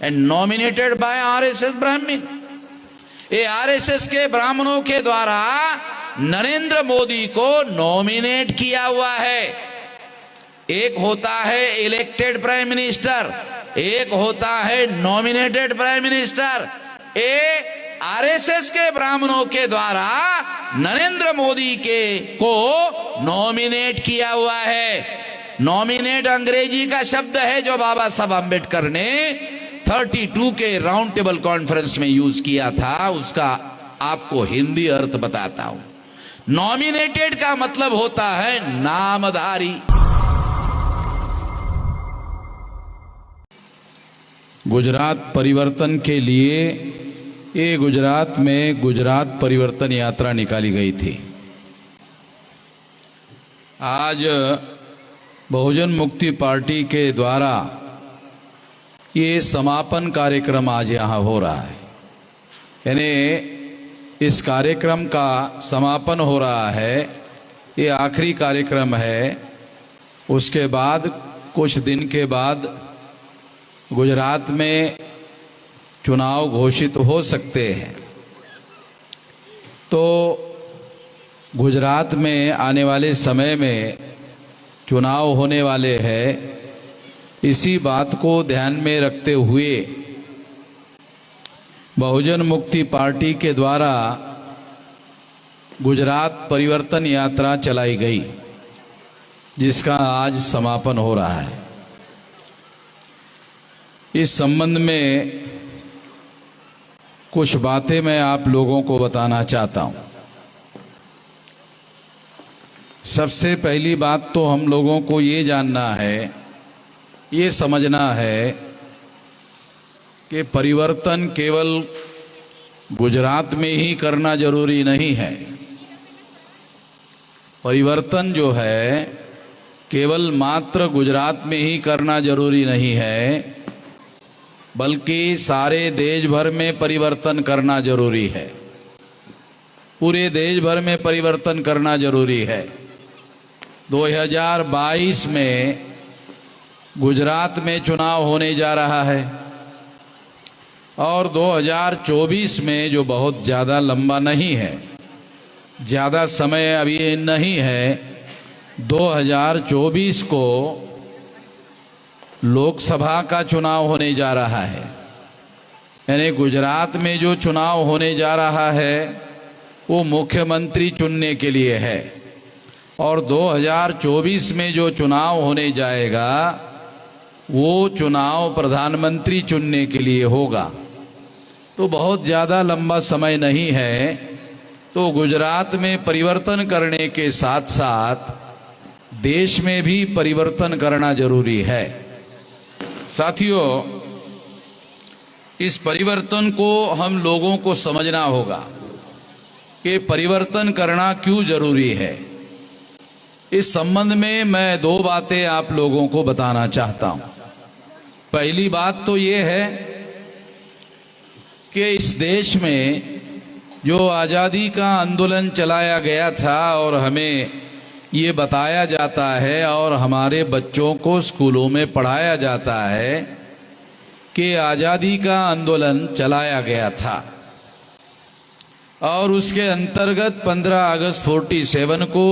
And nominated by RSS ब्राह्मण। ये RSS के ब्राह्मणों के द्वारा नरेंद्र मोदी को नॉमिनेट किया हुआ है। एक होता है इलेक्टेड प्राइम मिनिस्टर, एक होता है नॉमिनेटेड प्राइम मिनिस्टर। ये आरएसएस के ब्राह्मणों के द्वारा नरेंद्र मोदी के को नॉमिनेट किया हुआ है। नॉमिनेट अंग्रेजी का शब्द है जो बाबा साहब आंबेडकर ने 32 के राउंड टेबल कॉन्फ्रेंस में यूज किया था। उसका आपको हिंदी अर्थ बताता हूं। नॉमिनेटेड का मतलब होता है नामधारी। गुजरात परिवर्तन के लिए ये गुजरात में गुजरात परिवर्तन यात्रा निकाली गई थी। आज बहुजन मुक्ति पार्टी के द्वारा ये समापन कार्यक्रम आज यहाँ हो रहा है। यानी इस कार्यक्रम का समापन हो रहा है। ये आखिरी कार्यक्रम है। उसके बाद कुछ दिन के बाद गुजरात में चुनाव घोषित हो सकते हैं। तो गुजरात में आने वाले समय में चुनाव होने वाले हैं। इसी बात को ध्यान में रखते हुए बहुजन मुक्ति पार्टी के द्वारा गुजरात परिवर्तन यात्रा चलाई गई, जिसका आज समापन हो रहा है। इस संबंध में कुछ बातें मैं आप लोगों को बताना चाहता हूं। सबसे पहली बात तो हम लोगों को ये जानना है, ये समझना है कि परिवर्तन केवल गुजरात में ही करना जरूरी नहीं है। परिवर्तन जो है केवल मात्र गुजरात में ही करना जरूरी नहीं है, बल्कि सारे देश भर में परिवर्तन करना जरूरी है। पूरे देश भर में परिवर्तन करना जरूरी है। 2022 में गुजरात में चुनाव होने जा रहा है और 2024 में, जो बहुत ज़्यादा लंबा नहीं है, ज़्यादा समय अभी नहीं है, 2024 को लोकसभा का चुनाव होने जा रहा है। यानी गुजरात में जो चुनाव होने जा रहा है वो मुख्यमंत्री चुनने के लिए है, और 2024 में जो चुनाव होने जाएगा वो चुनाव प्रधानमंत्री चुनने के लिए होगा। तो बहुत ज़्यादा लंबा समय नहीं है। तो गुजरात में परिवर्तन करने के साथ साथ देश में भी परिवर्तन करना जरूरी है। साथियों, इस परिवर्तन को हम लोगों को समझना होगा कि परिवर्तन करना क्यों जरूरी है। इस संबंध में मैं दो बातें आप लोगों को बताना चाहता हूं। पहली बात तो ये है कि इस देश में जो आज़ादी का आंदोलन चलाया गया था और हमें ये बताया जाता है और हमारे बच्चों को स्कूलों में पढ़ाया जाता है कि आज़ादी का आंदोलन चलाया गया था, और उसके अंतर्गत 15 अगस्त 47 को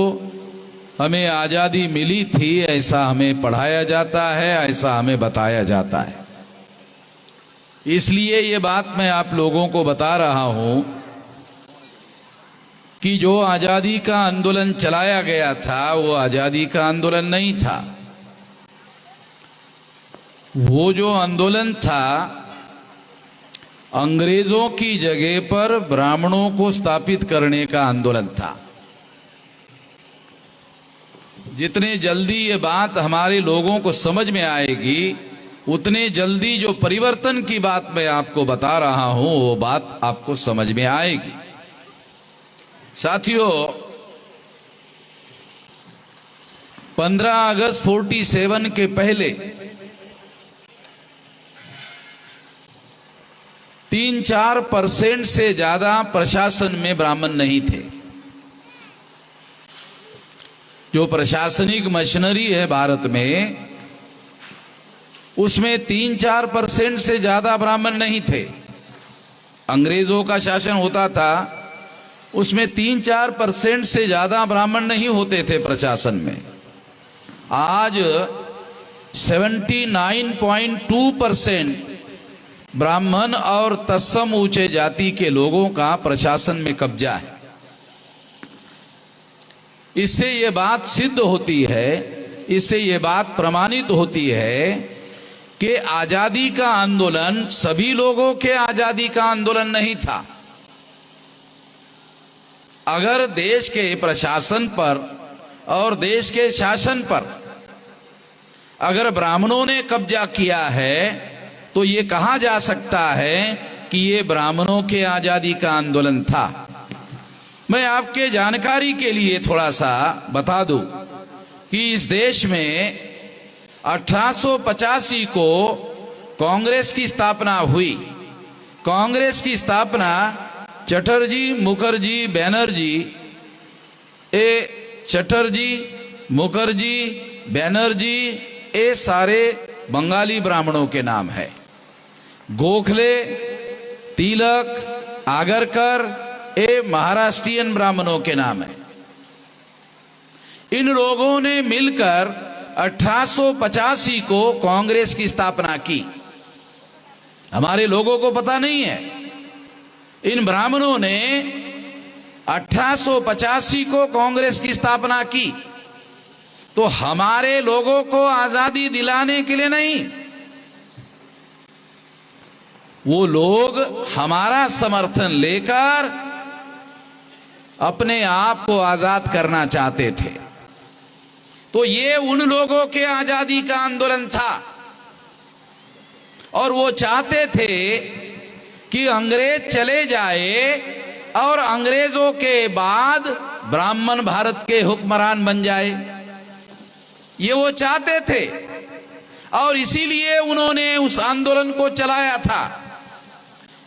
हमें आज़ादी मिली थी, ऐसा हमें पढ़ाया जाता है, ऐसा हमें बताया जाता है। इसलिए ये बात मैं आप लोगों को बता रहा हूं कि जो आज़ादी का आंदोलन चलाया गया था वो आज़ादी का आंदोलन नहीं था। वो जो आंदोलन था अंग्रेजों की जगह पर ब्राह्मणों को स्थापित करने का आंदोलन था। जितने जल्दी ये बात हमारे लोगों को समझ में आएगी, उतने जल्दी जो परिवर्तन की बात मैं आपको बता रहा हूं वो बात आपको समझ में आएगी। साथियों, 15 अगस्त 47 के पहले 3-4% से ज्यादा प्रशासन में ब्राह्मण नहीं थे। जो प्रशासनिक मशीनरी है भारत में, उसमें 3-4% से ज्यादा ब्राह्मण नहीं थे। अंग्रेजों का शासन होता था, उसमें 3-4% से ज्यादा ब्राह्मण नहीं होते थे प्रशासन में। आज 79.2% ब्राह्मण और तत्सम ऊंचे जाति के लोगों का प्रशासन में कब्जा है। इससे ये बात सिद्ध होती है, इससे ये बात प्रमाणित होती है कि आजादी का आंदोलन सभी लोगों के आजादी का आंदोलन नहीं था। अगर देश के प्रशासन पर और देश के शासन पर अगर ब्राह्मणों ने कब्जा किया है तो ये कहा जा सकता है कि ये ब्राह्मणों के आजादी का आंदोलन था। मैं आपके जानकारी के लिए थोड़ा सा बता दूं कि इस देश में 1885 को कांग्रेस की स्थापना हुई। कांग्रेस की स्थापना चटर्जी, मुखर्जी, बैनर्जी, चटर्जी, मुखर्जी, बैनर्जी ये सारे बंगाली ब्राह्मणों के नाम है। गोखले, तिलक, आगरकर ये महाराष्ट्रियन ब्राह्मणों के नाम है। इन लोगों ने मिलकर 1885 को कांग्रेस की स्थापना की। हमारे लोगों को पता नहीं है, इन ब्राह्मणों ने 1885 को कांग्रेस की स्थापना की। तो हमारे लोगों को आजादी दिलाने के लिए नहीं, वो लोग हमारा समर्थन लेकर अपने आप को आजाद करना चाहते थे। तो ये उन लोगों के आजादी का आंदोलन था और वो चाहते थे कि अंग्रेज चले जाए और अंग्रेजों के बाद ब्राह्मण भारत के हुक्मरान बन जाए, ये वो चाहते थे। और इसीलिए उन्होंने उस आंदोलन को चलाया था।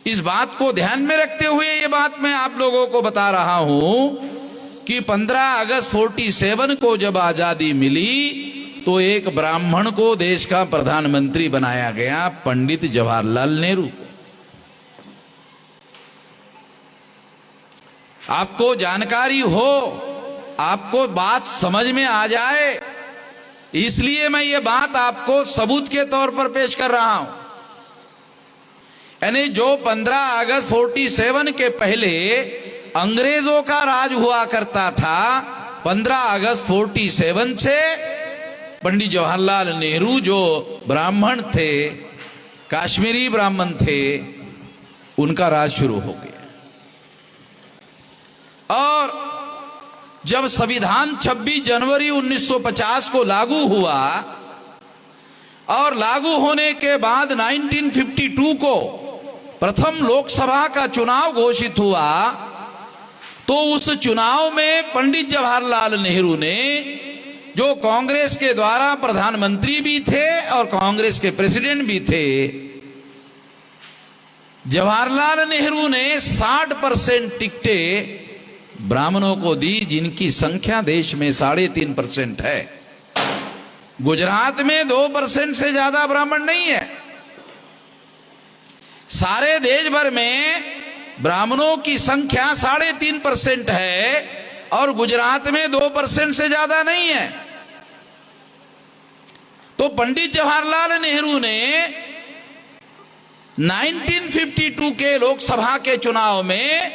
इस बात को ध्यान में रखते हुए ये बात मैं आप लोगों को बता रहा हूं कि 15 अगस्त 47 को जब आजादी मिली तो एक ब्राह्मण को देश का प्रधानमंत्री बनाया गया, पंडित जवाहरलाल नेहरू। आपको जानकारी हो, आपको बात समझ में आ जाए, इसलिए मैं ये बात आपको सबूत के तौर पर पेश कर रहा हूं। यानी जो 15 अगस्त 47 के पहले अंग्रेजों का राज हुआ करता था, 15 अगस्त 47 से पंडित जवाहरलाल नेहरू जो ब्राह्मण थे, काश्मीरी ब्राह्मण थे, उनका राज शुरू हो गया। और जब संविधान 26 जनवरी 1950 को लागू हुआ और लागू होने के बाद 1952 को प्रथम लोकसभा का चुनाव घोषित हुआ, तो उस चुनाव में पंडित जवाहरलाल नेहरू ने, जो कांग्रेस के द्वारा प्रधानमंत्री भी थे और कांग्रेस के प्रेसिडेंट भी थे, जवाहरलाल नेहरू ने 60% टिकटें ब्राह्मणों को दी, जिनकी संख्या देश में 3.5% है। गुजरात में 2% से ज्यादा ब्राह्मण नहीं है। सारे देश भर में ब्राह्मणों की संख्या 3.5% है और गुजरात में 2% से ज्यादा नहीं है। तो पंडित जवाहरलाल नेहरू ने 1952 के लोकसभा के चुनाव में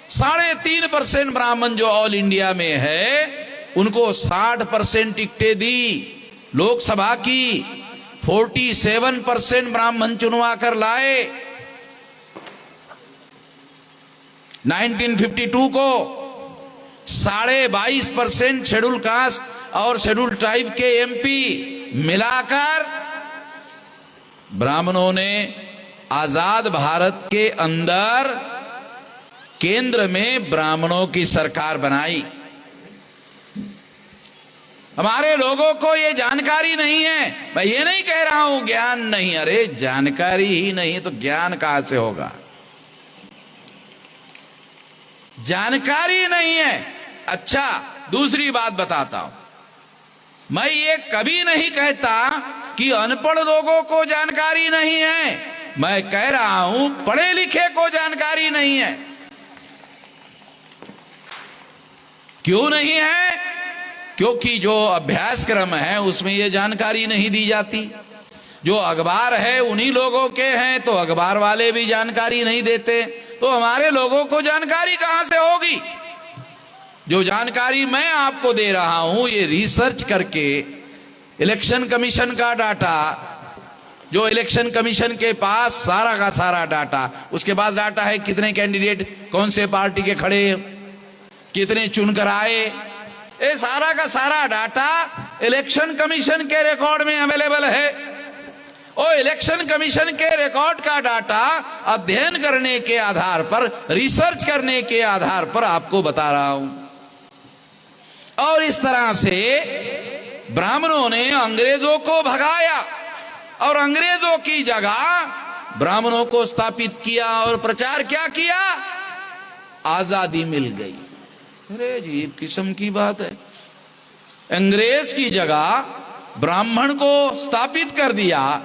3.5% ब्राह्मण जो ऑल इंडिया में है, उनको 60% टिकटें दी लोकसभा की। 47% ब्राह्मण चुनवा कर लाए। 1952 को 22.5% शेड्यूल कास्ट और शेड्यूल ट्राइब के एमपी मिलाकर ब्राह्मणों ने आजाद भारत के अंदर केंद्र में ब्राह्मणों की सरकार बनाई। हमारे लोगों को ये जानकारी नहीं है। मैं ये नहीं कह रहा हूं ज्ञान नहीं, अरे जानकारी ही नहीं तो ज्ञान कहां से होगा। जानकारी नहीं है। अच्छा, दूसरी बात बताता हूं, मैं ये कभी नहीं कहता कि कि अनपढ़ लोगों को जानकारी नहीं है, मैं कह रहा हूं पढ़े लिखे को जानकारी नहीं है। क्यों नहीं है? क्योंकि जो अभ्यासक्रम है उसमें यह जानकारी नहीं दी जाती। जो अखबार है उन्हीं लोगों के हैं, तो अखबार वाले भी जानकारी नहीं देते, तो हमारे लोगों को जानकारी कहां से होगी? जो जानकारी मैं आपको दे रहा हूं ये रिसर्च करके, इलेक्शन कमीशन का डाटा, जो इलेक्शन कमीशन के पास सारा का सारा डाटा, उसके पास डाटा है कितने कैंडिडेट कौन से पार्टी के खड़े, कितने चुनकर आए, ये सारा का सारा डाटा इलेक्शन कमीशन के रिकॉर्ड में अवेलेबल है। और इलेक्शन कमीशन के रिकॉर्ड का डाटा अध्ययन करने के आधार पर, रिसर्च करने के आधार पर आपको बता रहा हूं। और इस तरह से ब्राह्मणों ने अंग्रेजों को भगाया और अंग्रेजों की जगह ब्राह्मणों को स्थापित किया और प्रचार क्या किया? आजादी मिल गई। अरे अजीब किस्म की बात है। अंग्रेज की जगह ब्राह्मण को स्थापित कर दिया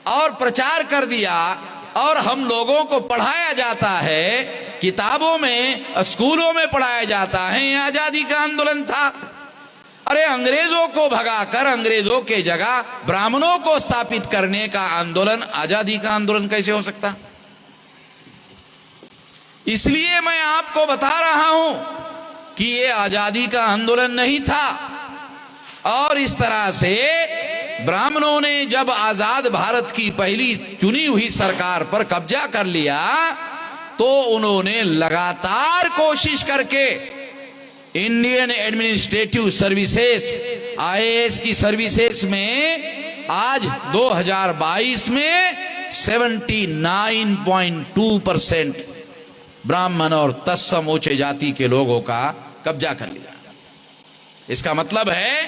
और प्रचार कर दिया, और हम लोगों को पढ़ाया जाता है, किताबों में, स्कूलों में पढ़ाया जाता है यह आजादी का आंदोलन था। अरे अंग्रेजों को भगाकर अंग्रेजों के जगह ब्राह्मणों को स्थापित करने का आंदोलन आजादी का आंदोलन कैसे हो सकता? इसलिए मैं आपको बता रहा हूं कि यह आजादी का आंदोलन नहीं था। और इस तरह से ब्राह्मणों ने जब आजाद भारत की पहली चुनी हुई सरकार पर कब्जा कर लिया, तो उन्होंने लगातार कोशिश करके इंडियन एडमिनिस्ट्रेटिव सर्विसेज, IAS की सर्विसेज में आज 2022 में 79.2% ब्राह्मण और तत्समूचे जाति के लोगों का कब्जा कर लिया। इसका मतलब है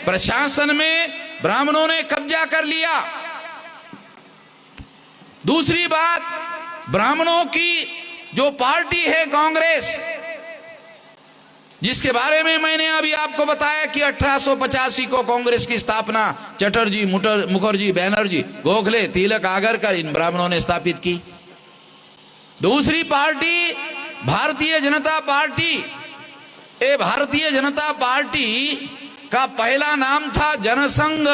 प्रशासन में ब्राह्मणों ने कब्जा कर लिया। दूसरी बात, ब्राह्मणों की जो पार्टी है कांग्रेस, जिसके बारे में मैंने अभी आपको बताया कि 1885 को कांग्रेस की स्थापना चटर्जी, मुखर्जी, बैनर्जी, गोखले, तिलक, आगरकर, इन ब्राह्मणों ने स्थापित की। दूसरी पार्टी भारतीय जनता पार्टी। ये भारतीय जनता पार्टी का पहला नाम था जनसंघ।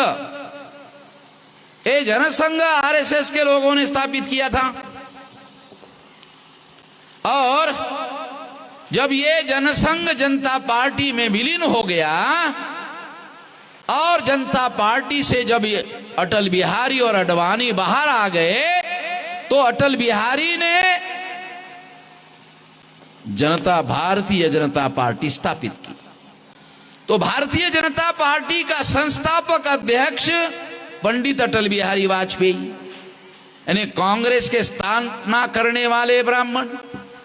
ये जनसंघ RSS के लोगों ने स्थापित किया था। और जब ये जनसंघ जनता पार्टी में विलीन हो गया और जनता पार्टी से जब अटल बिहारी और आडवाणी बाहर आ गए, तो अटल बिहारी ने भारतीय जनता पार्टी स्थापित की। तो भारतीय जनता पार्टी का संस्थापक अध्यक्ष पंडित अटल बिहारी वाजपेयी, यानी कांग्रेस के स्थापना करने वाले ब्राह्मण,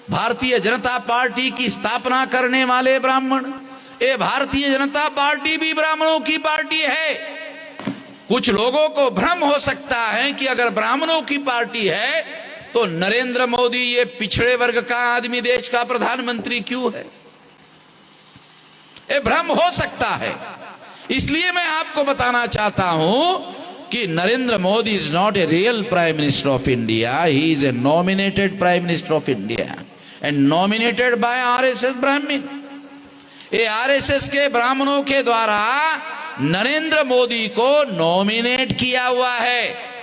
भारतीय जनता पार्टी की स्थापना करने वाले ब्राह्मण। ये भारतीय जनता पार्टी भी ब्राह्मणों की पार्टी है। कुछ लोगों को भ्रम हो सकता है कि अगर ब्राह्मणों की पार्टी है तो नरेंद्र मोदी ये पिछड़े वर्ग का आदमी देश का प्रधानमंत्री क्यों है? ये भ्रम हो सकता है। इसलिए मैं आपको बताना चाहता हूं कि Narendra Modi is not a real prime minister of India, he is a nominated prime minister of India and nominated bye RSS ब्राह्मण। ये RSS के ब्राह्मणों के द्वारा नरेंद्र मोदी को नॉमिनेट किया हुआ है।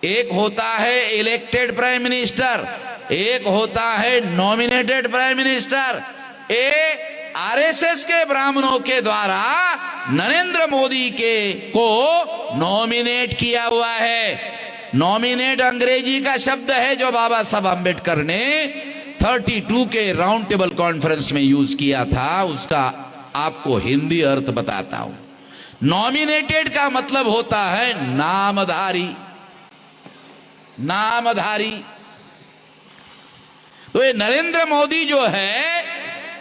एक होता है इलेक्टेड प्राइम मिनिस्टर, एक होता है नॉमिनेटेड प्राइम मिनिस्टर। RSS के ब्राह्मणों के द्वारा नरेंद्र मोदी को नॉमिनेट किया हुआ है। नॉमिनेट अंग्रेजी का शब्द है जो बाबा साहब अम्बेडकर ने 32 के राउंड टेबल कॉन्फ्रेंस में यूज किया था, उसका आपको हिंदी अर्थ बताता हूं। नॉमिनेटेड का मतलब होता है नामधारी। नामधारी। तो ये नरेंद्र मोदी जो है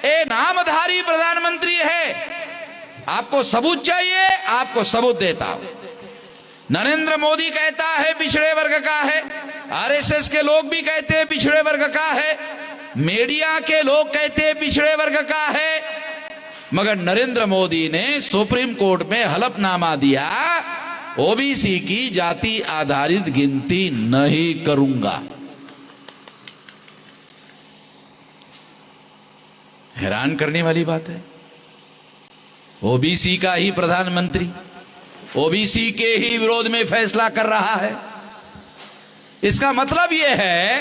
ये नामधारी प्रधानमंत्री है। आपको सबूत चाहिए, आपको सबूत देता हूं। नरेंद्र मोदी कहता है पिछड़े वर्ग का है, RSS के लोग भी कहते हैं पिछड़े वर्ग का है, मीडिया के लोग कहते हैं पिछड़े वर्ग का है। मगर नरेंद्र मोदी ने सुप्रीम कोर्ट में हलफनामा दिया ओबीसी की जाति आधारित गिनती नहीं करूंगा। हैरान करने वाली बात है, ओबीसी का ही प्रधानमंत्री ओबीसी के ही विरोध में फैसला कर रहा है। इसका मतलब यह है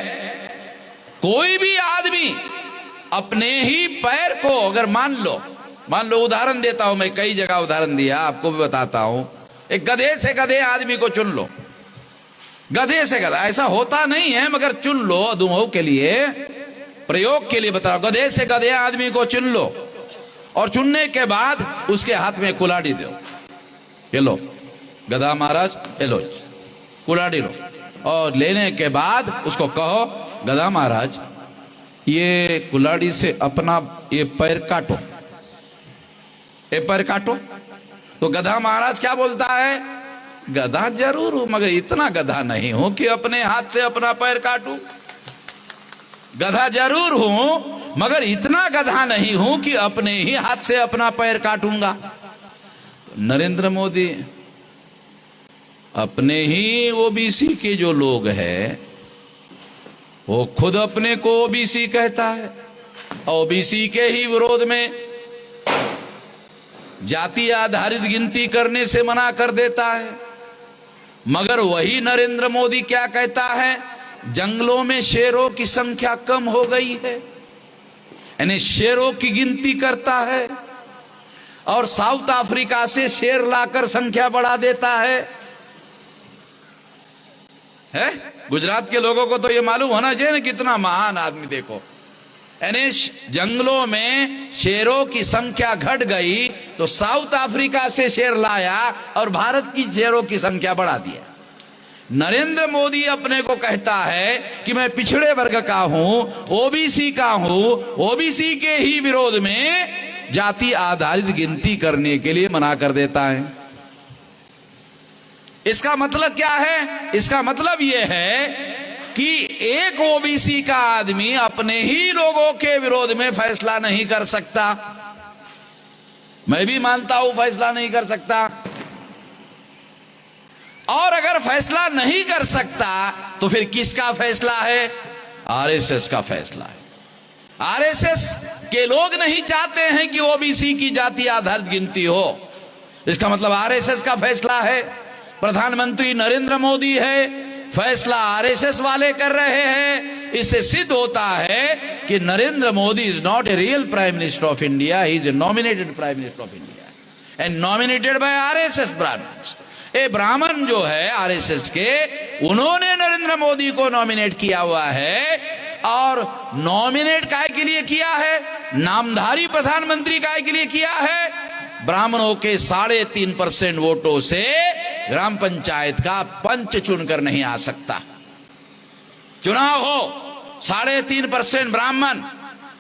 कोई भी आदमी अपने ही पैर को अगर मान लो उदाहरण देता हूं, मैं कई जगह उदाहरण दिया, आपको भी बताता हूं। एक गधे से गधे आदमी को चुन लो, गधे से गधा, ऐसा होता नहीं है मगर चुन लो, अधुमों के लिए प्रयोग के लिए बताओ, गधे से गधे आदमी को चुन लो और चुनने के बाद उसके हाथ में कुल्हाड़ी दो, ये लो गधा महाराज, ये लो कुल्हाड़ी लो, और लेने के बाद उसको कहो गधा महाराज ये कुल्हाड़ी से अपना ये पैर काटो, ये पैर काटो। तो गधा महाराज क्या बोलता है, गधा जरूर हूं मगर इतना गधा नहीं हूं कि अपने हाथ से अपना पैर काटूं। गधा जरूर हूं मगर इतना गधा नहीं हूं कि अपने ही हाथ से अपना पैर काटूंगा। तो नरेंद्र मोदी अपने ही ओबीसी के जो लोग हैं वो खुद अपने को ओबीसी कहता है, ओबीसी के ही विरोध में जाति आधारित गिनती करने से मना कर देता है। मगर वही नरेंद्र मोदी क्या कहता है, जंगलों में शेरों की संख्या कम हो गई है, यानी शेरों की गिनती करता है और साउथ अफ्रीका से शेर लाकर संख्या बढ़ा देता है? गुजरात के लोगों को तो यह मालूम होना चाहिए ना, कितना महान आदमी देखो, यानी जंगलों में शेरों की संख्या घट गई तो साउथ अफ्रीका से शेर लाया और भारत की शेरों की संख्या बढ़ा दिया। नरेंद्र मोदी अपने को कहता है कि मैं पिछड़े वर्ग का हूं, ओबीसी का हूं, ओबीसी के ही विरोध में जाति आधारित गिनती करने के लिए मना कर देता है। इसका मतलब क्या है, इसका मतलब यह है कि एक ओबीसी का आदमी अपने ही लोगों के विरोध में फैसला नहीं कर सकता। मैं भी मानता हूं फैसला नहीं कर सकता, और अगर फैसला नहीं कर सकता तो फिर किसका फैसला है? आरएसएस का फैसला है। आरएसएस के लोग नहीं चाहते हैं कि ओबीसी की जाति आधारित गिनती हो, इसका मतलब आरएसएस का फैसला है। प्रधानमंत्री नरेंद्र मोदी है, फैसला आरएसएस वाले कर रहे हैं। इससे सिद्ध होता है कि Narendra Modi is not a real prime minister of India, he is a nominated prime minister of India and nominated by RSS Brahmins. ये ब्राह्मण जो है आरएसएस के, उन्होंने नरेंद्र मोदी को नॉमिनेट किया हुआ है। और नॉमिनेट काहे के लिए किया है? नामधारी प्रधानमंत्री काहे के लिए किया है? ब्राह्मणों के 3.5% वोटों से ग्राम पंचायत का पंच चुनकर नहीं आ सकता। चुनाव हो 3.5% ब्राह्मण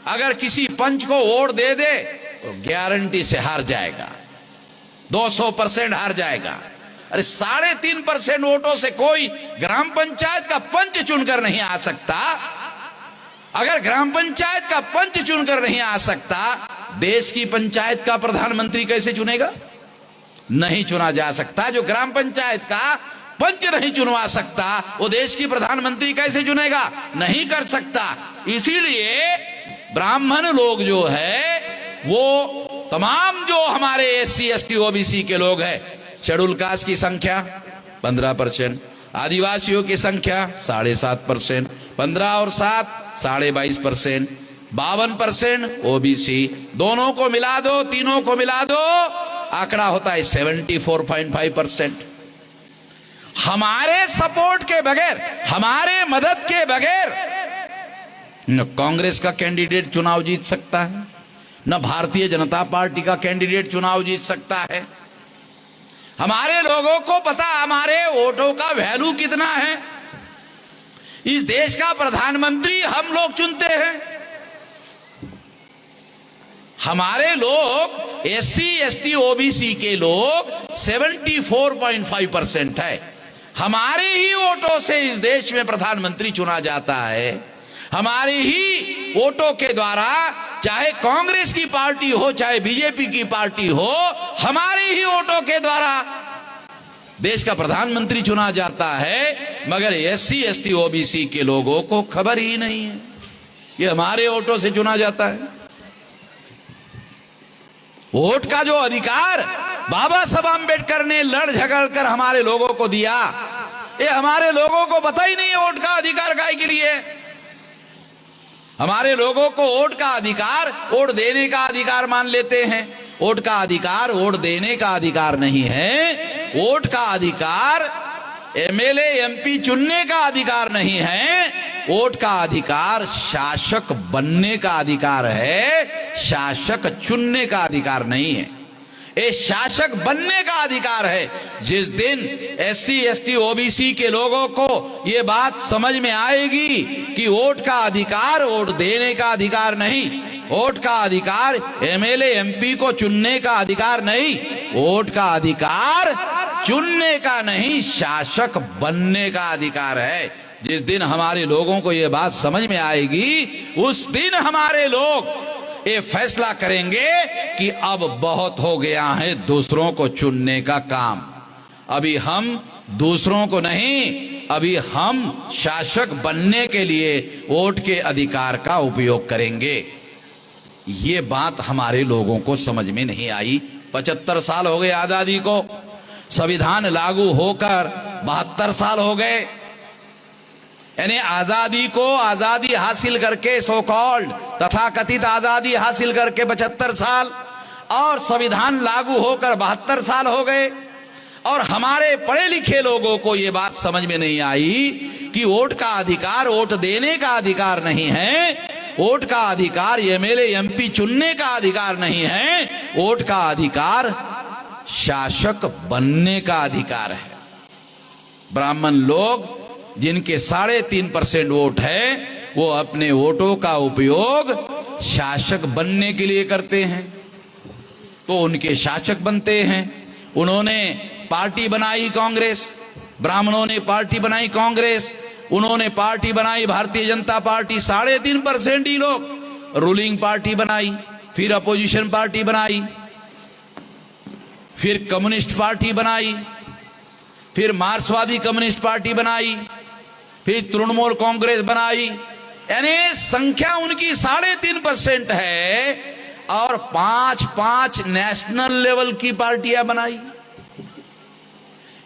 अगर किसी पंच को वोट दे दे तो गारंटी से हार जाएगा, 200% हार जाएगा। अरे 3.5% वोटों से कोई ग्राम पंचायत का पंच चुनकर नहीं आ सकता। अगर ग्राम पंचायत का पंच चुनकर नहीं आ सकता, देश की पंचायत का प्रधानमंत्री कैसे चुनेगा? नहीं चुना जा सकता। जो ग्राम पंचायत का पंच नहीं चुनवा सकता, वो देश की प्रधानमंत्री कैसे चुनेगा? नहीं कर सकता। इसीलिए ब्राह्मण लोग जो है वो तमाम जो हमारे एससी एसटी ओबीसी के लोग हैं, शेड्यूल कास्ट की संख्या 15%, आदिवासियों की संख्या 7.5%, 15 और 7 22%, 52% ओबीसी, दोनों को मिला दो, तीनों को मिला दो, आंकड़ा होता है 74.5%। हमारे सपोर्ट के बगैर, हमारे मदद के बगैर न कांग्रेस का कैंडिडेट चुनाव जीत सकता है, न भारतीय जनता पार्टी का कैंडिडेट चुनाव जीत सकता है। हमारे लोगों को पता हमारे वोटों का वैल्यू कितना है। इस देश का प्रधानमंत्री हम लोग चुनते हैं। हमारे लोग एससी एसटी ओबीसी के लोग 74.5% है। हमारे ही वोटों से इस देश में प्रधानमंत्री चुना जाता है। हमारे ही वोटों के द्वारा, चाहे कांग्रेस की पार्टी हो चाहे बीजेपी की पार्टी हो, हमारे ही वोटों के द्वारा देश का प्रधानमंत्री चुना जाता है, मगर एससी एसटी ओबीसी के लोगों को खबर ही नहीं है। ये हमारे वोटों से चुना जाता है। वोट का जो अधिकार बाबा साहब आंबेडकर ने लड़ झगड़ कर हमारे लोगों को दिया, ये हमारे लोगों को पता ही नहीं है वोट का अधिकार काहे के लिए। हमारे लोगों को वोट का अधिकार वोट देने का अधिकार मान लेते हैं। वोट का अधिकार वोट देने का अधिकार नहीं है। वोट का अधिकार एमएलए एमपी चुनने का अधिकार नहीं है। वोट का अधिकार शासक बनने का अधिकार है, शासक चुनने का अधिकार नहीं है। ये शासक बनने का अधिकार है। जिस दिन एससी एसटी ओबीसी के लोगों को ये बात समझ में आएगी कि वोट का अधिकार वोट देने का अधिकार नहीं, वोट का अधिकार एमएलए एमपी को चुनने का अधिकार नहीं, वोट का अधिकार चुनने का नहीं, शासक बनने का अधिकार है। जिस दिन हमारे लोगों को ये बात समझ में आएगी, उस दिन हमारे लोग ये फैसला करेंगे कि अब बहुत हो गया है दूसरों को चुनने का काम। अभी हम दूसरों को नहीं, अभी हम शासक बनने के लिए वोट के अधिकार का उपयोग करेंगे। ये बात हमारे लोगों को समझ में नहीं आई। 75 साल हो गए आजादी को, संविधान लागू होकर 72 साल हो गए। यानी आजादी को आजादी हासिल करके सो कॉल्ड तथा कथित आजादी हासिल करके 75 साल और संविधान लागू होकर 72 साल हो गए। और हमारे पढ़े लिखे लोगों को यह बात समझ में नहीं आई कि वोट का अधिकार वोट देने का अधिकार नहीं है, वोट का अधिकार एमएलए एमपी चुनने का अधिकार नहीं है, वोट का अधिकार शासक बनने का अधिकार है। ब्राह्मण लोग जिनके 3.5% वोट है, वो अपने वोटों का उपयोग शासक बनने के लिए करते हैं, तो उनके शासक बनते हैं। उन्होंने पार्टी बनाई कांग्रेस, ब्राह्मणों ने पार्टी बनाई कांग्रेस, उन्होंने पार्टी बनाई भारतीय जनता पार्टी, 3.5% ही लोग रूलिंग पार्टी बनाई, फिर अपोजिशन पार्टी बनाई, फिर कम्युनिस्ट पार्टी बनाई, फिर मार्क्सवादी कम्युनिस्ट पार्टी बनाई, फिर तृणमूल कांग्रेस बनाई। यानी संख्या उनकी 3.5% है और 5 नेशनल लेवल की पार्टियां बनाई।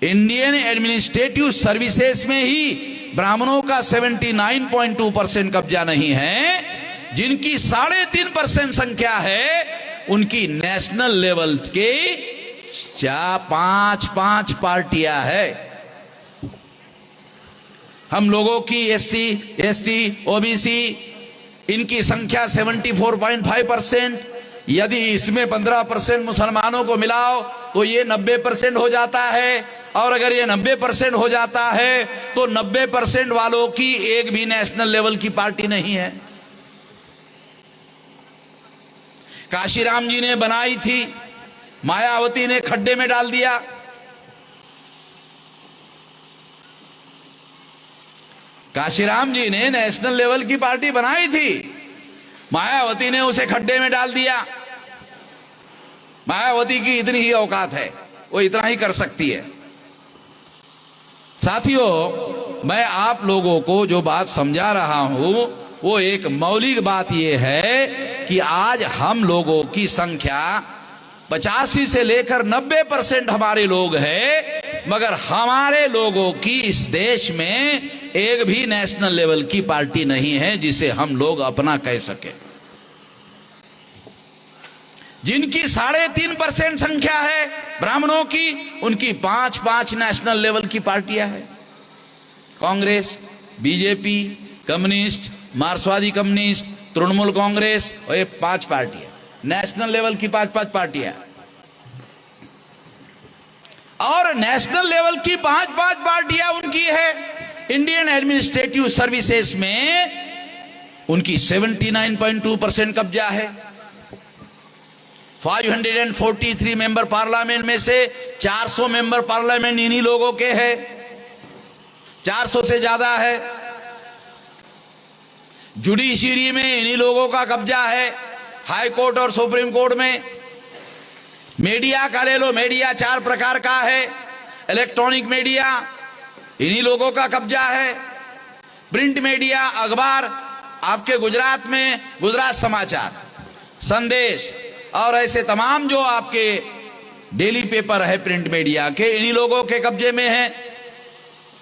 इंडियन एडमिनिस्ट्रेटिव सर्विसेज में ही ब्राह्मणों का 79.2% कब्जा नहीं है। जिनकी 3.5% संख्या है, उनकी नेशनल लेवल के 5 पार्टियां है। हम लोगों की एससी एसटी ओबीसी इनकी संख्या 74.5%। यदि इसमें 15% मुसलमानों को मिलाओ तो ये 90% हो जाता है। और अगर ये 90% हो जाता है तो 90% वालों की एक भी नेशनल लेवल की पार्टी नहीं है। काशीराम जी ने बनाई थी, मायावती ने खड्डे में डाल दिया। काशीराम जी ने नेशनल लेवल की पार्टी बनाई थी, मायावती ने उसे खड्डे में डाल दिया। मायावती की इतनी ही औकात है, वो इतना ही कर सकती है। साथियों, मैं आप लोगों को जो बात समझा रहा हूं वो एक मौलिक बात यह है कि आज हम लोगों की संख्या 85 से लेकर 90% हमारे लोग हैं, मगर हमारे लोगों की इस देश में एक भी नेशनल लेवल की पार्टी नहीं है जिसे हम लोग अपना कह सके। जिनकी 3.5% संख्या है ब्राह्मणों की, उनकी 5 नेशनल लेवल की पार्टियां हैं। कांग्रेस, बीजेपी, कम्युनिस्ट, मार्क्सवादी कम्युनिस्ट, तृणमूल कांग्रेस, और ये 5 पार्टियां नेशनल लेवल की 5 पार्टियां। और नेशनल लेवल की 5 पार्टियां उनकी है। इंडियन एडमिनिस्ट्रेटिव सर्विसेज में उनकी 79.2% कब्जा है। 543 मेंबर पार्लियामेंट में से 400 मेंबर पार्लियामेंट इन्हीं लोगों के हैं, 400 से ज्यादा है। जुडिशरी में इन्हीं लोगों का कब्जा है, हाई कोर्ट और सुप्रीम कोर्ट में। मीडिया का ले लो, मीडिया 4 प्रकार का है। इलेक्ट्रॉनिक मीडिया इन्हीं लोगों का कब्जा है। प्रिंट मीडिया, अखबार, आपके गुजरात में गुजरात समाचार, संदेश और ऐसे तमाम जो आपके डेली पेपर है प्रिंट मीडिया के, इन्हीं लोगों के कब्जे में है।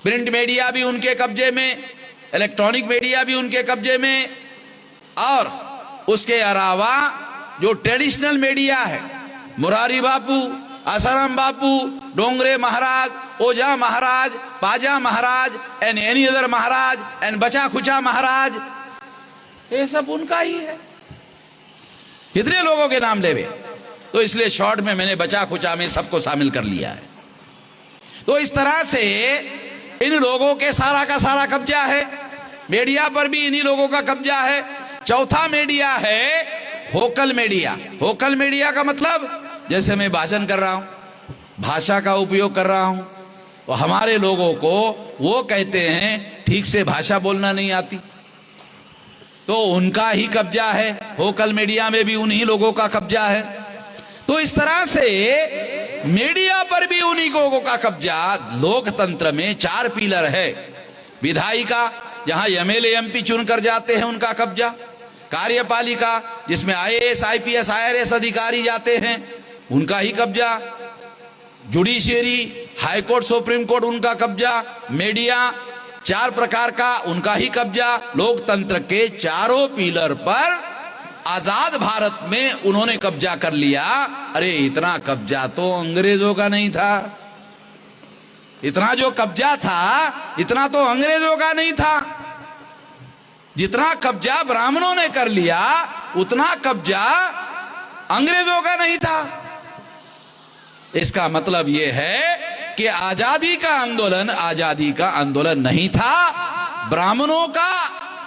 प्रिंट मीडिया भी उनके कब्जे में, इलेक्ट्रॉनिक मीडिया भी उनके कब्जे में, और उसके अलावा जो ट्रेडिशनल मीडिया है, मुरारी बापू, आसाराम बापू, डोंगरे महाराज, Ojha Maharaj, Paja Maharaj and any other Maharaj and बचा खुचा महाराज, ये सब उनका ही है। कितने लोगों के नाम लेवे, तो इसलिए शॉर्ट में मैंने बचा खुचा में सबको शामिल कर लिया है। तो इस तरह से इन लोगों के सारा का सारा कब्जा है। मीडिया पर भी इन्हीं लोगों का कब्जा है। चौथा मीडिया है होकल मीडिया। होकल मीडिया का मतलब, जैसे मैं भाषण कर रहा हूं, भाषा का उपयोग कर रहा हूं, तो हमारे लोगों को वो कहते हैं ठीक से भाषा बोलना नहीं आती, तो उनका ही कब्जा है। होकल मीडिया में भी उन्हीं लोगों का कब्जा है। तो इस तरह से मीडिया पर भी उन्हीं लोगों का कब्जा। लोकतंत्र में 4 पिलर है। विधायिका, जहां एमएलए एमपी चुनकर जाते हैं, उनका कब्जा। कार्यपालिका, जिसमें आईएएस आईपीएस आईआरएस अधिकारी जाते हैं, उनका ही कब्जा। जुडिशियरी, हाईकोर्ट सुप्रीम कोर्ट, उनका कब्जा। मीडिया 4 प्रकार का, उनका ही कब्जा। लोकतंत्र के चारों पिलर पर आजाद भारत में उन्होंने कब्जा कर लिया। अरे इतना कब्जा तो अंग्रेजों का नहीं था। इतना जो कब्जा था, इतना तो अंग्रेजों का नहीं था। जितना कब्जा ब्राह्मणों ने कर लिया, उतना कब्जा अंग्रेजों का नहीं था। इसका मतलब यह है कि आजादी का आंदोलन नहीं था, ब्राह्मणों का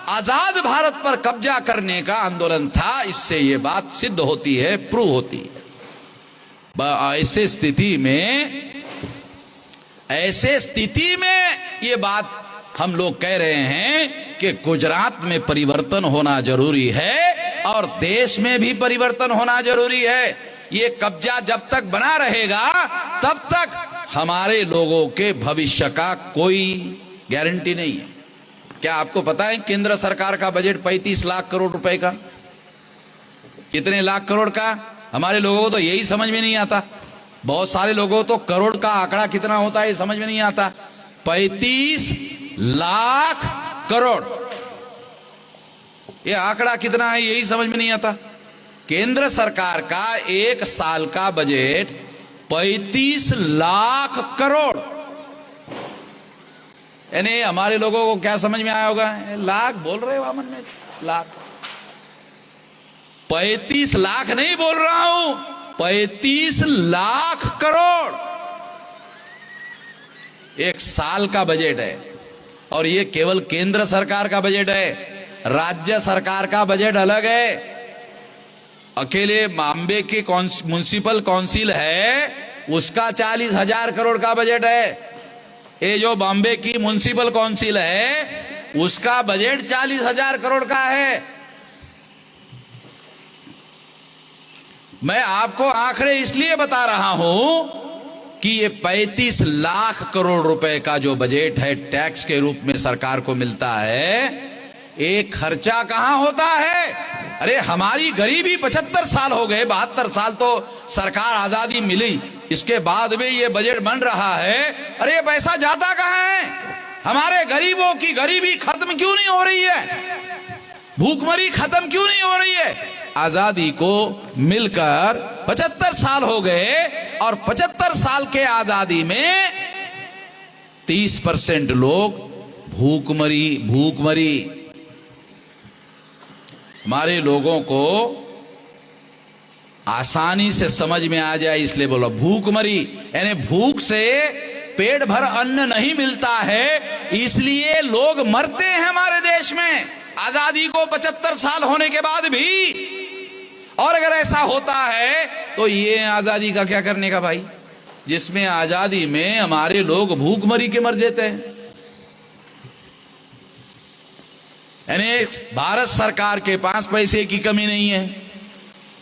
आजाद भारत पर कब्जा करने का आंदोलन था। इससे यह बात सिद्ध होती है, प्रूव होती है। ऐसे स्थिति में यह बात हम लोग कह रहे हैं कि गुजरात में परिवर्तन होना जरूरी है और देश में भी परिवर्तन होना जरूरी है। ये कब्जा जब तक बना रहेगा, तब तक हमारे लोगों के भविष्य का कोई गारंटी नहीं है। क्या आपको पता है केंद्र सरकार का बजट 35 लाख करोड़ रुपए का? कितने लाख करोड़ का? हमारे लोगों को तो यही समझ में नहीं आता। बहुत सारे लोगों को तो करोड़ का आंकड़ा कितना होता है ये समझ में नहीं आता। 35 लाख करोड़, ये आंकड़ा कितना है यही समझ में नहीं आता। केंद्र सरकार का 1 साल का बजट 35 लाख करोड़, यानी हमारे लोगों को क्या समझ में आया होगा? लाख बोल रहे हो मन में, लाख। 35 लाख नहीं बोल रहा हूं, 35 लाख करोड़ 1 साल का बजट है। और ये केवल केंद्र सरकार का बजट है, राज्य सरकार का बजट अलग है। अकेले बॉम्बे की म्युनिसिपल काउंसिल है, उसका 40,000 करोड़ का बजट है। ये जो बॉम्बे की म्युनिसिपल काउंसिल है, उसका बजट 40,000 करोड़ का है। मैं आपको आंकड़े इसलिए बता रहा हूं कि ये 35 लाख करोड़ रुपए का जो बजट है टैक्स के रूप में सरकार को मिलता है, एक खर्चा कहां होता है? अरे हमारी गरीबी 75 साल हो गए, 72 साल तो सरकार आजादी मिली, इसके बाद भी ये बजट बन रहा है। अरे पैसा जाता कहां है? हमारे गरीबों की गरीबी खत्म क्यों नहीं हो रही है? भूखमरी खत्म क्यों नहीं हो रही है? आजादी को मिलकर 75 साल हो गए और 75 साल के आजादी में 30% लोग भूखमरी। हमारे लोगों को आसानी से समझ में आ जाए इसलिए बोला भूखमरी, यानी भूख से पेट भर अन्न नहीं मिलता है, इसलिए लोग मरते हैं हमारे देश में आजादी को 75 साल होने के बाद भी। और अगर ऐसा होता है तो ये आजादी का क्या करने का भाई, जिसमें आजादी में हमारे लोग भूखमरी के मर जाते हैं। यानी भारत सरकार के पास पैसे की कमी नहीं है,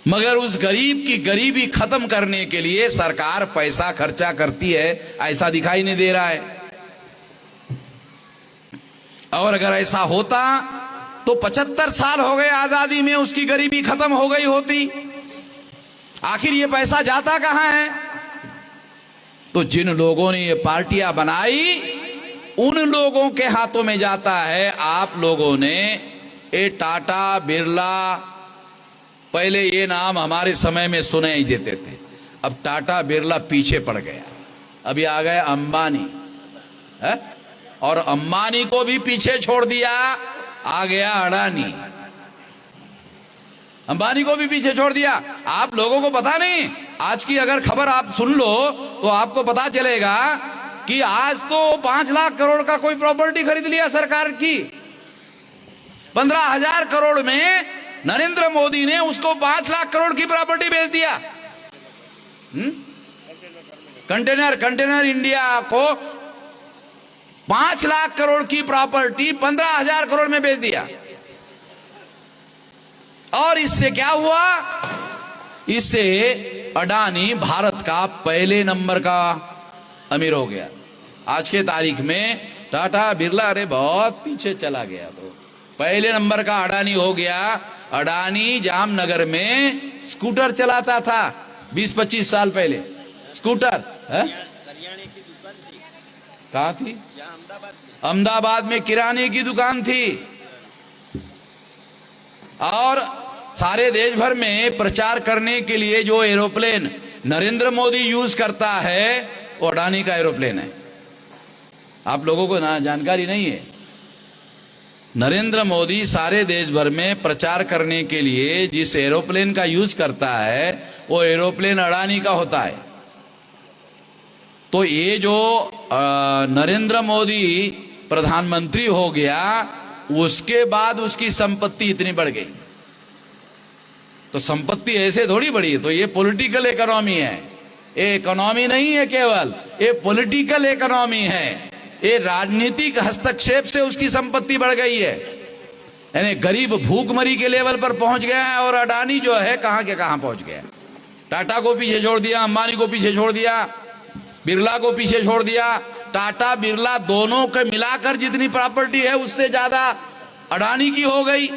मगर उस गरीब की गरीबी खत्म करने के लिए सरकार पैसा खर्चा करती है, ऐसा दिखाई नहीं दे रहा है। और अगर ऐसा होता तो 75 साल हो गए आजादी में, उसकी गरीबी खत्म हो गई होती। आखिर ये पैसा जाता कहां है? तो जिन लोगों ने ये पार्टियां बनाई उन लोगों के हाथों में जाता है। आप लोगों ने ये टाटा बिरला, पहले ये नाम हमारे समय में सुने ही देते थे, अब टाटा बिरला पीछे पड़ गया, अभी आ गए अंबानी है? और अंबानी को भी पीछे छोड़ दिया, आ गया अडानी। अंबानी को भी पीछे छोड़ दिया। आप लोगों को पता नहीं, आज की अगर खबर आप सुन लो तो आपको पता चलेगा कि आज तो 5 लाख करोड़ का कोई प्रॉपर्टी खरीद लिया सरकार की। 15,000 करोड़ में नरेंद्र मोदी ने उसको 5 लाख करोड़ की प्रॉपर्टी बेच दिया। कंटेनर इंडिया को 5 लाख करोड़ की प्रॉपर्टी 15,000 करोड़ में बेच दिया। और इससे क्या हुआ? इससे अडानी भारत का पहले नंबर का अमीर हो गया। आज के तारीख में टाटा बिरला अरे बहुत पीछे चला गया, तो पहले नंबर का अडानी हो गया। अडानी जामनगर में स्कूटर चलाता था 20-25 साल पहले। स्कूटर है? कहाँ थी? अहमदाबाद में किराने की दुकान थी। और सारे देश भर में प्रचार करने के लिए जो एरोप्लेन नरेंद्र मोदी यूज करता है वो अडानी का एरोप्लेन है। आप लोगों को ना जानकारी नहीं है। नरेंद्र मोदी सारे देश भर में प्रचार करने के लिए जिस एरोप्लेन का यूज करता है वो एरोप्लेन अडानी का होता है। तो ये जो नरेंद्र मोदी प्रधानमंत्री हो गया, उसके बाद उसकी संपत्ति इतनी बढ़ गई। तो संपत्ति ऐसे थोड़ी बढ़ी, तो ये पॉलिटिकल इकोनॉमी है। ये इकोनॉमी नहीं है केवल, ये पॉलिटिकल इकोनॉमी है। ये राजनीतिक हस्तक्षेप से उसकी संपत्ति बढ़ गई है। यानी गरीब भूखमरी के लेवल पर पहुंच गया है। और अडानी जो है कहां के कहां पहुंच गया। टाटा को पीछे छोड़ दिया, अंबानी को पीछे छोड़ दिया, बिरला को पीछे छोड़ दिया। टाटा बिरला दोनों के मिलाकर जितनी प्रॉपर्टी है उससे ज्यादा अडानी की हो गई।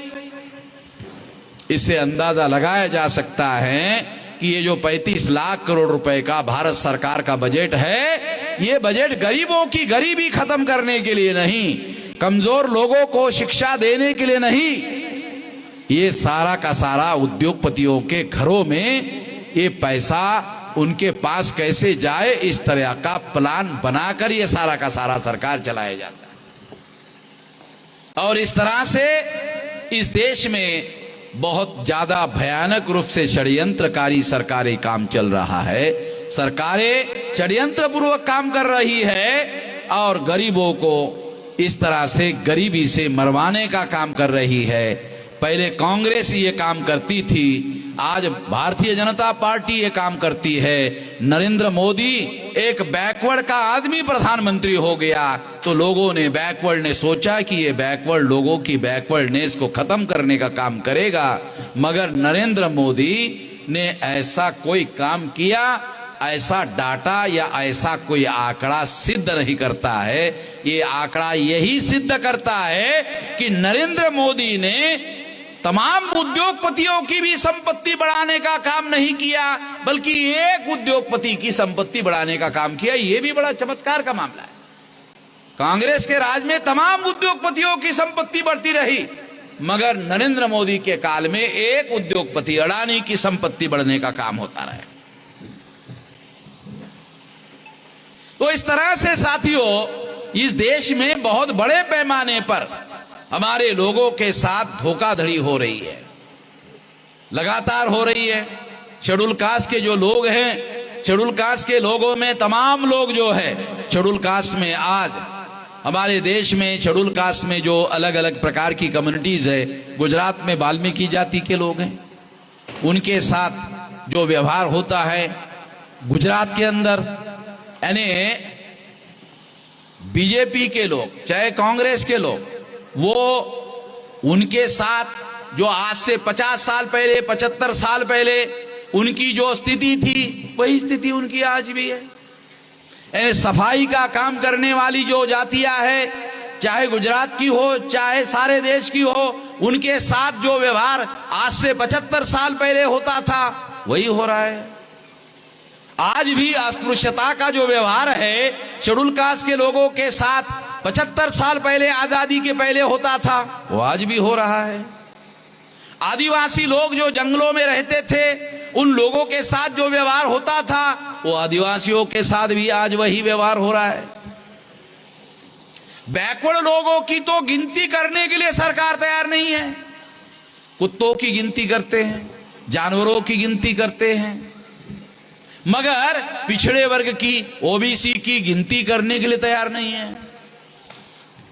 इससे अंदाजा लगाया जा सकता है कि ये जो 35 लाख करोड़ रुपए का भारत सरकार का बजट है, ये बजट गरीबों की गरीबी खत्म करने के लिए नहीं, कमजोर लोगों को शिक्षा देने के लिए नहीं, ये सारा का सारा उद्योगपतियों के घरों में ये पैसा उनके पास कैसे जाए, इस तरह का प्लान बनाकर ये सारा का सारा सरकार चलाया जाता है। और इस तरह से इस देश में बहुत ज्यादा भयानक रूप से षड्यंत्रकारी सरकारी काम चल रहा है। सरकारें षड्यंत्र पूर्वक काम कर रही है और गरीबों को इस तरह से गरीबी से मरवाने का काम कर रही है। पहले कांग्रेस ये काम करती थी, आज भारतीय जनता पार्टी ये काम करती है। नरेंद्र मोदी एक बैकवर्ड का आदमी प्रधानमंत्री हो गया तो लोगों ने, बैकवर्ड ने सोचा कि ये बैकवर्ड लोगों की बैकवर्डनेस को खत्म करने का काम करेगा। मगर नरेंद्र मोदी ने ऐसा कोई काम किया, ऐसा डाटा या ऐसा कोई आंकड़ा सिद्ध नहीं करता है। ये आंकड़ा यही सिद्ध करता है कि नरेंद्र मोदी ने तमाम उद्योगपतियों की भी संपत्ति बढ़ाने का काम नहीं किया, बल्कि एक उद्योगपति की संपत्ति बढ़ाने का काम किया। यह भी बड़ा चमत्कार का मामला है। कांग्रेस के राज में तमाम उद्योगपतियों की संपत्ति बढ़ती रही, मगर नरेंद्र मोदी के काल में एक उद्योगपति अडानी की संपत्ति बढ़ने का काम होता रहा। तो इस तरह से साथियों, इस देश में बहुत बड़े पैमाने पर हमारे लोगों के साथ धोखाधड़ी हो रही है, लगातार हो रही है। शेड्यूल कास्ट के जो लोग हैं, शेड्यूल कास्ट के लोगों में तमाम लोग जो है शेड्यूल कास्ट में, आज हमारे देश में शेड्यूल कास्ट में जो अलग अलग प्रकार की कम्युनिटीज है, गुजरात में वाल्मीकि जाति के लोग हैं, उनके साथ जो व्यवहार होता है गुजरात के अंदर, यानी बीजेपी के लोग चाहे कांग्रेस के लोग, वो उनके साथ जो आज से 50 साल पहले, 75 साल पहले उनकी जो स्थिति थी, वही स्थिति उनकी आज भी है। यानी सफाई का काम करने वाली जो जातियां है, चाहे गुजरात की हो, चाहे सारे देश की हो, उनके साथ जो व्यवहार आज से 75 साल पहले होता था, वही हो रहा है। आज भी अस्पृश्यता का जो व्यवहार है शेड्यूल कास्ट के लोगों के साथ 75 साल पहले, आजादी के पहले होता था, वो आज भी हो रहा है। आदिवासी लोग जो जंगलों में रहते थे, उन लोगों के साथ जो व्यवहार होता था, वो आदिवासियों के साथ भी आज वही व्यवहार हो रहा है। बैकवर्ड लोगों की तो गिनती करने के लिए सरकार तैयार नहीं है। कुत्तों की गिनती करते हैं, जानवरों की गिनती करते हैं, मगर पिछड़े वर्ग की, ओबीसी की गिनती करने के लिए तैयार नहीं है।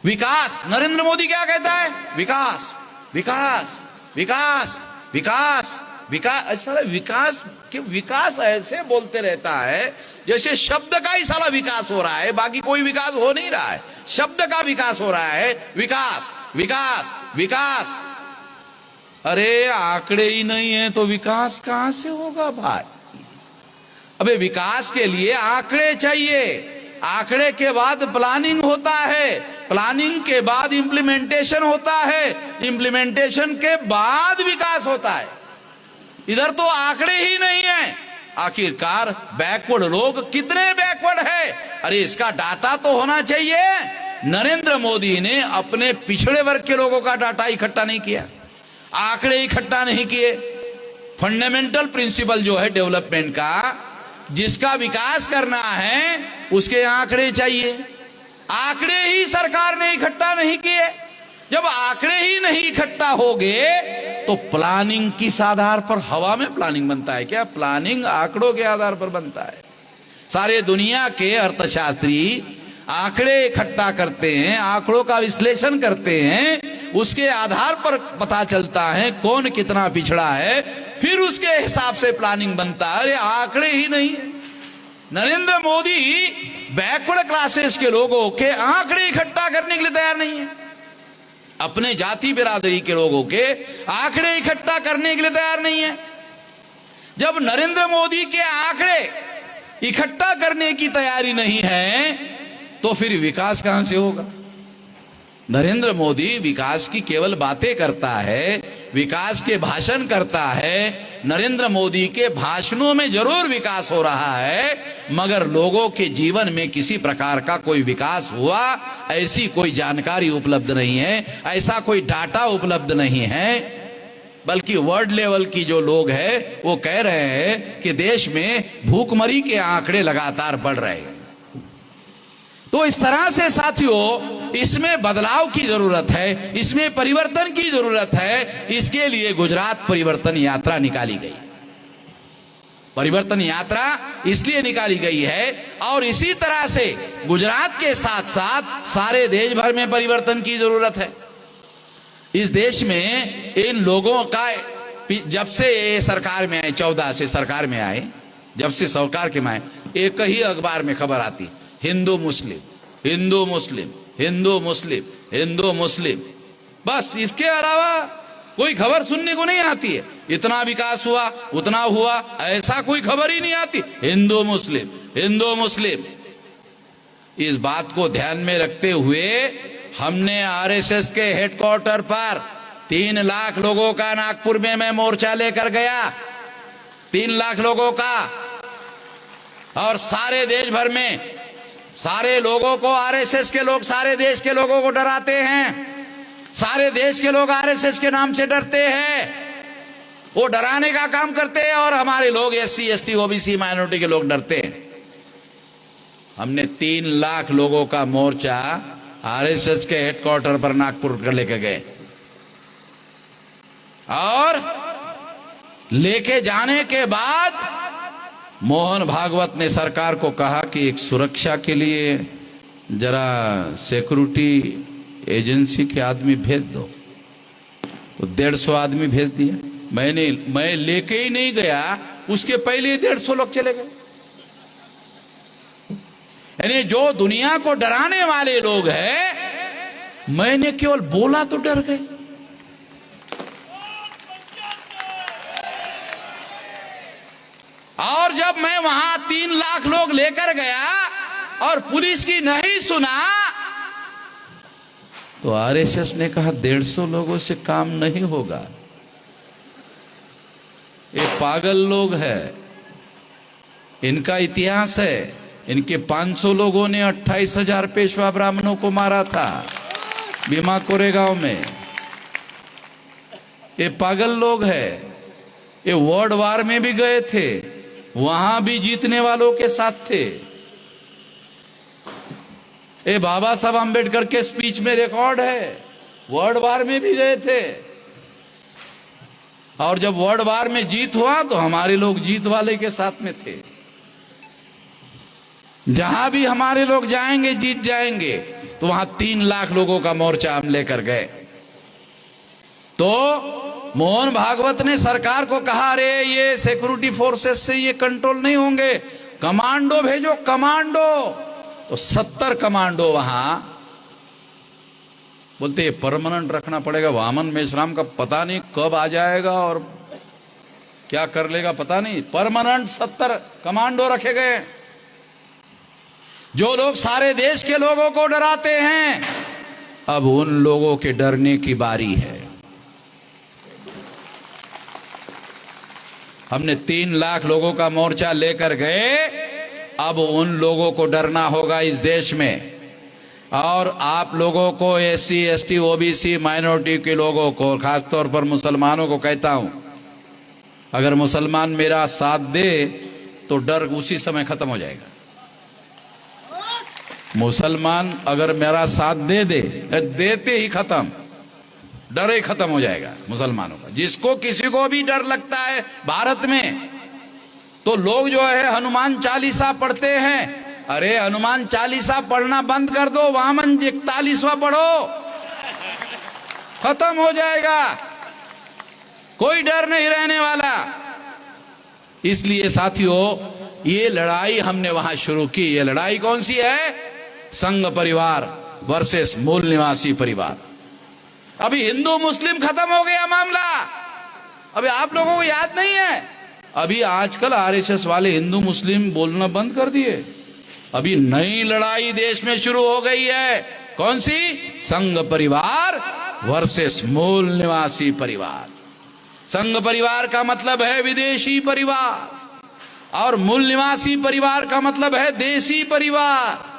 विकास, नरेंद्र मोदी क्या कहता है? विकास, विकास, विकास, विकास, विकास। ऐसा विकास के विकास ऐसे बोलते रहता है जैसे शब्द का ही साला विकास हो रहा है, बाकी कोई विकास हो नहीं रहा है। शब्द का विकास हो रहा है, विकास, विकास, विकास। अरे आंकड़े ही नहीं है तो विकास कहां से होगा भाई? अबे विकास के लिए आंकड़े चाहिए, आंकड़े के बाद प्लानिंग होता है, प्लानिंग के बाद इंप्लीमेंटेशन होता है, इंप्लीमेंटेशन के बाद विकास होता है। इधर तो आंकड़े ही नहीं है। आखिरकार बैकवर्ड लोग कितने बैकवर्ड है? अरे इसका डाटा तो होना चाहिए। नरेंद्र मोदी ने अपने पिछड़े वर्ग के लोगों का डाटा इकट्ठा नहीं किया, आंकड़े इकट्ठा नहीं किए। फंडामेंटल प्रिंसिपल जो है डेवलपमेंट का, जिसका विकास करना है, उसके आंकड़े चाहिए। आंकड़े ही सरकार ने इकट्ठा नहीं किए। जब आंकड़े ही नहीं इकट्ठा होंगे तो प्लानिंग किस आधार पर? हवा में प्लानिंग बनता है क्या? प्लानिंग आंकड़ों के आधार पर बनता है। सारे दुनिया के अर्थशास्त्री आंकड़े इकट्ठा करते हैं, आंकड़ों का विश्लेषण करते हैं, उसके आधार पर पता चलता है कौन कितना पिछड़ा है, फिर उसके हिसाब से प्लानिंग बनता है। अरे आंकड़े ही नहीं। नरेंद्र मोदी बैकवर्ड क्लासेस के लोगों के आंकड़े इकट्ठा करने के लिए तैयार नहीं है, अपने जाति बिरादरी के लोगों के आंकड़े इकट्ठा करने के लिए तैयार नहीं है। जब नरेंद्र मोदी के आंकड़े इकट्ठा करने की तैयारी नहीं है तो फिर विकास कहां से होगा? नरेंद्र मोदी विकास की केवल बातें करता है, विकास के भाषण करता है। नरेंद्र मोदी के भाषणों में जरूर विकास हो रहा है, मगर लोगों के जीवन में किसी प्रकार का कोई विकास हुआ, ऐसी कोई जानकारी उपलब्ध नहीं है, ऐसा कोई डाटा उपलब्ध नहीं है। बल्कि वर्ल्ड लेवल की जो लोग हैं वो कह रहे हैं कि देश में भूखमरी के आंकड़े लगातार बढ़ रहे हैं। तो इस तरह से साथियों, इसमें बदलाव की जरूरत है, इसमें परिवर्तन की जरूरत है। इसके लिए गुजरात परिवर्तन यात्रा निकाली गई। परिवर्तन यात्रा इसलिए निकाली गई है, और इसी तरह से गुजरात के साथ साथ सारे देश भर में परिवर्तन की जरूरत है। इस देश में इन लोगों का, जब से ये सरकार में आए, 14 से सरकार में आए, जब से सरकार के में आए, एक ही अखबार में खबर आती, हिंदू मुस्लिम, हिंदू मुस्लिम, हिंदू मुस्लिम, हिंदू मुस्लिम। बस इसके अलावा कोई खबर सुनने को नहीं आती है। इतना विकास हुआ, उतना हुआ, ऐसा कोई खबर ही नहीं आती। हिंदू मुस्लिम, हिंदू मुस्लिम। इस बात को ध्यान में रखते हुए हमने आरएसएस के हेडक्वार्टर पर 3 लाख लोगों का नागपुर में मैं मोर्चा लेकर गया, 3 लाख लोगों का, और सारे देश भर में सारे लोगों को, आरएसएस के लोग सारे देश के लोगों को डराते हैं, सारे देश के लोग आरएसएस के नाम से डरते हैं, वो डराने का काम करते हैं, और हमारे लोग एससी, एसटी, ओबीसी, माइनॉरिटी के लोग डरते हैं। हमने 3 लाख लोगों का मोर्चा आरएसएस के हेडक्वार्टर पर नागपुर कर लेके गए, और लेके जाने के बाद मोहन भागवत ने सरकार को कहा कि एक सुरक्षा के लिए जरा सिक्योरिटी एजेंसी के आदमी भेज दो। तो 150 आदमी भेज दिया। मैं लेके ही नहीं गया, उसके पहले ही 150 लोग चले गए। यानी जो दुनिया को डराने वाले लोग हैं, मैंने केवल बोला तो डर गए। और जब मैं वहां 3 लाख लोग लेकर गया और पुलिस की नहीं सुना, तो आरएसएस ने कहा 150 लोगों से काम नहीं होगा, ये पागल लोग हैं, इनका इतिहास है। इनके 500 लोगों ने 28,000 पेशवा ब्राह्मणों को मारा था भीमा कोरेगांव में। ये पागल लोग हैं। ये वर्ल्ड वार में भी गए थे, वहां भी जीतने वालों के साथ थे। ये बाबा साहब आंबेडकर के स्पीच में रिकॉर्ड है, वर्ल्ड वार में भी गए थे। और जब वर्ल्ड वार में जीत हुआ तो हमारे लोग जीत वाले के साथ में थे। जहां भी हमारे लोग जाएंगे जीत जाएंगे। तो वहां 3 लाख लोगों का मोर्चा हम लेकर गए। तो मोहन भागवत ने सरकार को कहा, अरे ये सिक्योरिटी फोर्सेस से ये कंट्रोल नहीं होंगे, कमांडो भेजो, कमांडो। तो 70 कमांडो वहां। बोलते परमानेंट रखना पड़ेगा, वामन मेश्राम का पता नहीं कब आ जाएगा और क्या कर लेगा पता नहीं। परमानेंट 70 कमांडो रखे गए, जो लोग सारे देश के लोगों को डराते हैं। अब उन लोगों के डरने की बारी है। हमने 3 लाख लोगों का मोर्चा लेकर गए, अब उन लोगों को डरना होगा इस देश में। और आप लोगों को, एससी, एसटी, ओबीसी, माइनॉरिटी के लोगों को, खासतौर पर मुसलमानों को कहता हूं, अगर मुसलमान मेरा साथ दे तो डर उसी समय खत्म हो जाएगा। मुसलमान अगर मेरा साथ दे दे, देते ही खत्म, डर ही खत्म हो जाएगा मुसलमानों का। जिसको किसी को भी डर लगता है भारत में, तो लोग जो है हनुमान चालीसा पढ़ते हैं। अरे हनुमान चालीसा पढ़ना बंद कर दो, वामन 41वां पढ़ो, खत्म हो जाएगा, कोई डर नहीं रहने वाला। इसलिए साथियों, ये लड़ाई हमने वहां शुरू की। ये लड़ाई कौन सी है? संघ परिवार वर्सेस मूल निवासी परिवार। अभी हिंदू मुस्लिम खत्म हो गया मामला। अभी आप लोगों को याद नहीं है, अभी आजकल आरएसएस वाले हिंदू मुस्लिम बोलना बंद कर दिए। अभी नई लड़ाई देश में शुरू हो गई है। कौन सी? संघ परिवार वर्सेस मूल निवासी परिवार। संघ परिवार का मतलब है विदेशी परिवार और मूल निवासी परिवार का मतलब है देसी परिवार।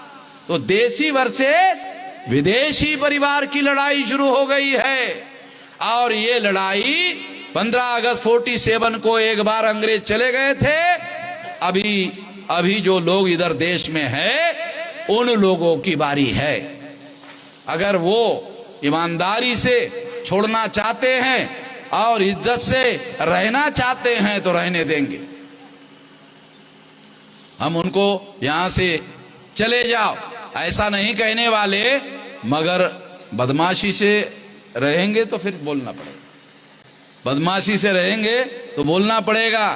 तो देसी वर्सेस विदेशी परिवार की लड़ाई शुरू हो गई है। और ये लड़ाई 15 अगस्त 47 को एक बार अंग्रेज चले गए थे। अभी जो लोग इधर देश में हैं, उन लोगों की बारी है। अगर वो ईमानदारी से छोड़ना चाहते हैं और इज्जत से रहना चाहते हैं तो रहने देंगे। हम उनको यहां से चले जाओ ऐसा नहीं कहने वाले, मगर बदमाशी से रहेंगे तो फिर बोलना पड़ेगा। बदमाशी से रहेंगे तो बोलना पड़ेगा।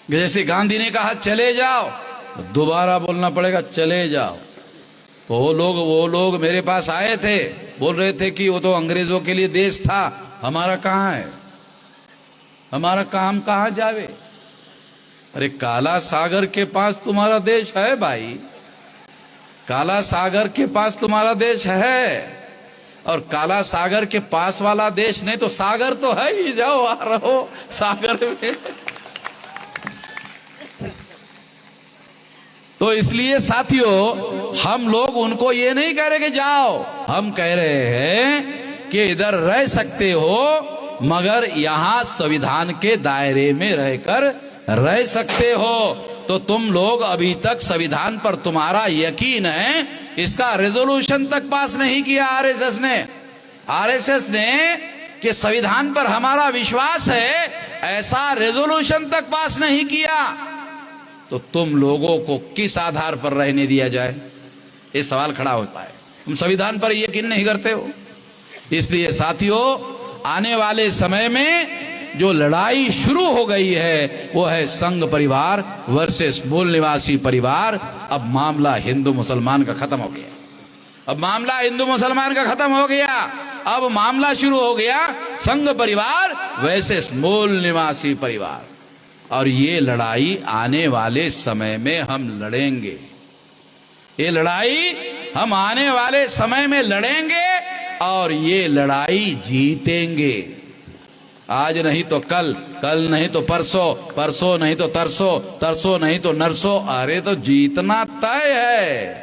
जैसे गांधी ने कहा चले जाओ, तो दोबारा बोलना पड़ेगा चले जाओ। तो वो लोग मेरे पास आए थे, बोल रहे थे कि वो तो अंग्रेजों के लिए देश था, हमारा कहां है, हमारा काम कहां जावे। अरे काला सागर के पास तुम्हारा देश है भाई, काला सागर के पास तुम्हारा देश है। और काला सागर के पास वाला देश नहीं तो सागर तो है ही, जाओ आ रहो सागर में। तो इसलिए साथियों, हम लोग उनको ये नहीं कह रहे कि जाओ, हम कह रहे हैं कि इधर रह सकते हो, मगर यहां संविधान के दायरे में रहकर रह सकते हो। तो तुम लोग अभी तक संविधान पर तुम्हारा यकीन है, इसका रेजोल्यूशन तक पास नहीं किया आरएसएस ने कि संविधान पर हमारा विश्वास है, ऐसा रेजोल्यूशन तक पास नहीं किया। तो तुम लोगों को किस आधार पर रहने दिया जाए, ये सवाल खड़ा होता है। तुम संविधान पर यकीन नहीं करते हो। इसलिए साथियों, आने वाले समय में जो लड़ाई शुरू हो गई है वो है संघ परिवार वर्सेस मूल निवासी परिवार। अब मामला हिंदू मुसलमान का खत्म हो गया, अब मामला हिंदू मुसलमान का खत्म हो गया। अब मामला शुरू हो गया संघ परिवार वर्सेस मूल निवासी परिवार। और ये लड़ाई आने वाले समय में हम लड़ेंगे। ये लड़ाई हम आने वाले समय में लड़ेंगे और ये लड़ाई जीतेंगे। आज नहीं तो कल, कल नहीं तो परसों, परसों नहीं तो तरसों, तरसों नहीं तो नरसों। अरे तो जीतना तय है,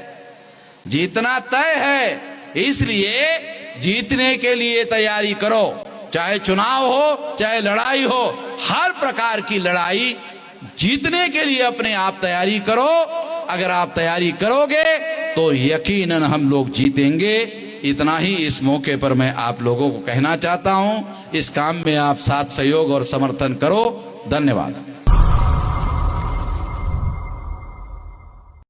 जीतना तय है। इसलिए जीतने के लिए तैयारी करो, चाहे चुनाव हो चाहे लड़ाई हो, हर प्रकार की लड़ाई जीतने के लिए अपने आप तैयारी करो। अगर आप तैयारी करोगे तो यकीनन हम लोग जीतेंगे। इतना ही इस मौके पर मैं आप लोगों को कहना चाहता हूं। इस काम में आप साथ सहयोग और समर्थन करो। धन्यवाद।